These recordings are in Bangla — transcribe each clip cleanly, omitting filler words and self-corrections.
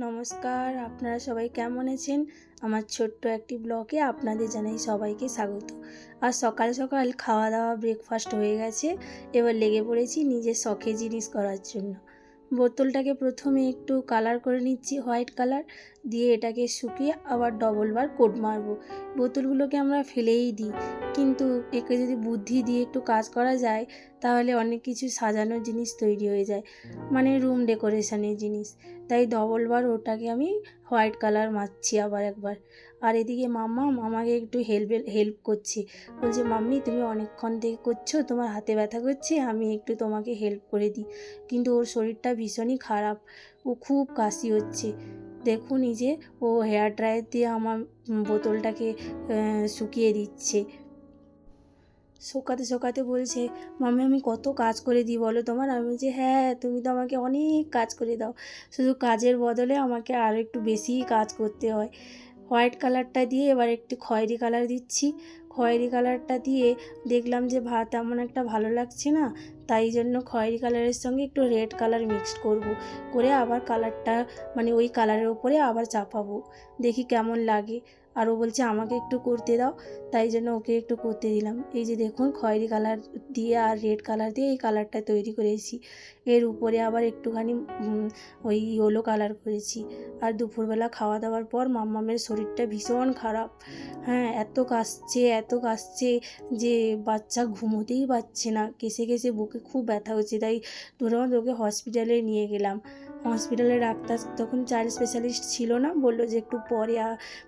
নমস্কার, আপনারা সবাই কেমন আছেন? আমার ছোট্ট একটি ব্লগে আপনাদের জানাই সবাইকে স্বাগত। আর সকাল সকাল খাওয়া দাওয়া ব্রেকফাস্ট হয়ে গেছে। এবার লেগে পড়েছি নিজের শখের জিনিস করার জন্য। বোতলটাকে প্রথমে একটু কালার করে নিচ্ছি, হোয়াইট কালার দিয়ে এটাকে শুকিয়ে আবার ডবল বার কোট মারবো। বোতলগুলোকে আমরা ফেলেই দিই, কিন্তু একে যদি বুদ্ধি দিয়ে একটু কাজ করা যায় তাহলে অনেক কিছু সাজানোর জিনিস তৈরি হয়ে যায়, মানে রুম ডেকোরেশনের জিনিস। তাই ডবল বার ওটাকে আমি হোয়াইট কালার মারছি আবার একবার। আর এদিকে মাম্মাম আমাকে একটু হেল্প করছে, বলছে মাম্মি তুমি অনেকক্ষণ থেকে করছো, তোমার হাতে ব্যথা করছে, আমি একটু তোমাকে হেল্প করে দিই। কিন্তু ওর শরীরটা ভীষণই খারাপ, ও খুব কাশি হচ্ছে। দেখুন এই যে ও হেয়ার ড্রায়ার দিয়ে আমার বোতলটাকে শুকিয়ে দিচ্ছে। শোকাতে শোকাতে বলছে, মাম্মি আমি কত কাজ করে দিই বলো তোমার? আমি বলছি হ্যাঁ, তুমি তো আমাকে অনেক কাজ করে দাও, শুধু কাজের বদলে আমাকে আরও একটু বেশিই কাজ করতে হয়। হোয়াইট কালারটা দিয়ে এবার একটু খয়েরি কালার দিচ্ছি। খয়েরি কালারটা দিয়ে দেখলাম যে তেমন একটা ভালো লাগছে না, তাই জন্য খয়েরি কালারের সঙ্গে একটু রেড কালার মিক্সড করে আবার কালারটা মানে ওই কালারের ওপরে আবার চাপাবো, দেখি কেমন লাগে। আর ও বলছে আমাকে একটু করতে দাও, তাই জন্য ওকে একটু করতে দিলাম। এই যে দেখুন খয়েরি কালার দিয়ে আর রেড কালার দিয়ে এই কালারটা তৈরি করেছি। এর উপরে আবার একটুখানি ওই ইয়েলো কালার করেছি। আর দুপুরবেলা খাওয়া দাওয়ার পর মাম্মামের শরীরটা ভীষণ খারাপ। হ্যাঁ, এত কাশছে যে বাচ্চা ঘুমোতেই পারছে না, কেসে কেসে বুকে খুব ব্যথা হচ্ছে। তাই তুরন্ত ওকে হসপিটালে নিয়ে গেলাম। হসপিটালে ডাক্তার তখন চাইল্ড স্পেশালিস্ট ছিল না, বললো যে একটু পরে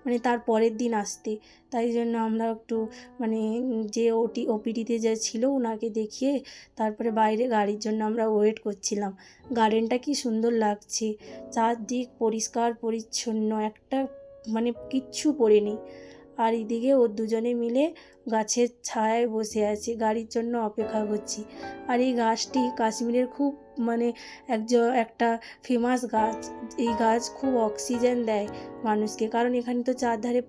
মানে তার পরের দিন আসতে। তাই জন্য আমরা একটু মানে যে ওপিডিতে যে ছিল ওনাকে দেখিয়ে তারপরে বাইরে গাড়ির জন্য আমরা ওয়েট করছিলাম। গার্ডেনটা কি সুন্দর লাগছে, চারদিক পরিষ্কার পরিচ্ছন্ন, একটা মানে কিচ্ছু পড়েনি। আর এদিকে ওর দুজনে মিলে গাছের ছায়ায় বসে আছে, গাড়ির জন্য অপেক্ষা করছি। আর এই গাছটি কাশ্মীরের খুব মানে একটা ফেমাস গাছ। এই গাছ খুব অক্সিজেন দেয় মানুষকে, কারণ এখানে তো চারধারে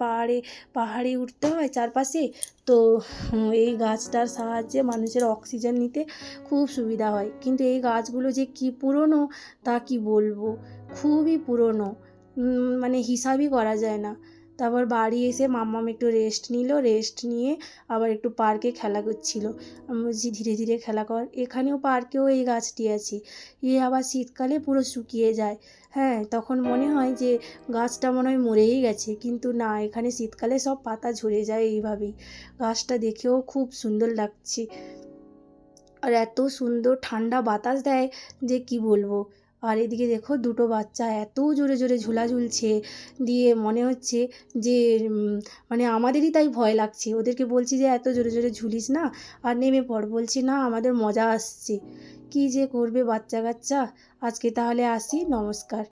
পাহাড়ে উঠতে হয় চারপাশে। তো এই গাছটার সাহায্যে মানুষের অক্সিজেন নিতে খুব সুবিধা হয়। কিন্তু এই গাছগুলো যে কি পুরনো তা কি বলবো, খুবই পুরনো, মানে হিসাবই করা যায় না। তারপর বাড়ি এসে মাম্মাম একটু রেস্ট নিয়ে আবার একটু পার্কে খেলা করছিল। আমি বলছি ধীরে ধীরে খেলা কর, এখানেও পার্কেও এই গাছটি আছে। আবার শীতকালে পুরো শুকিয়ে যায়। হ্যাঁ, তখন মনে হয় যে গাছটা মনে হয় মরেই গেছে, কিন্তু না, এখানে শীতকালে সব পাতা ঝরে যায় এইভাবেই। গাছটা দেখেও খুব সুন্দর লাগছে, আর এত সুন্দর ঠান্ডা বাতাস দেয় যে কি বলবো। আর এদিকে দেখো দুটো বাচ্চা এত জোরে জোরে ঝুলা ঝুলছে, দিয়ে মনে হচ্ছে যে মানে আমাদেরই তাই ভয় লাগছে। ওদেরকে বলছি যে এত জোরে জোরে ঝুলিস না, আর নেমে পড়, বলছি না আমাদের মজা আসছে। কী যে করবে বাচ্চা কাচ্চা। আজকে তাহলে আসি, নমস্কার।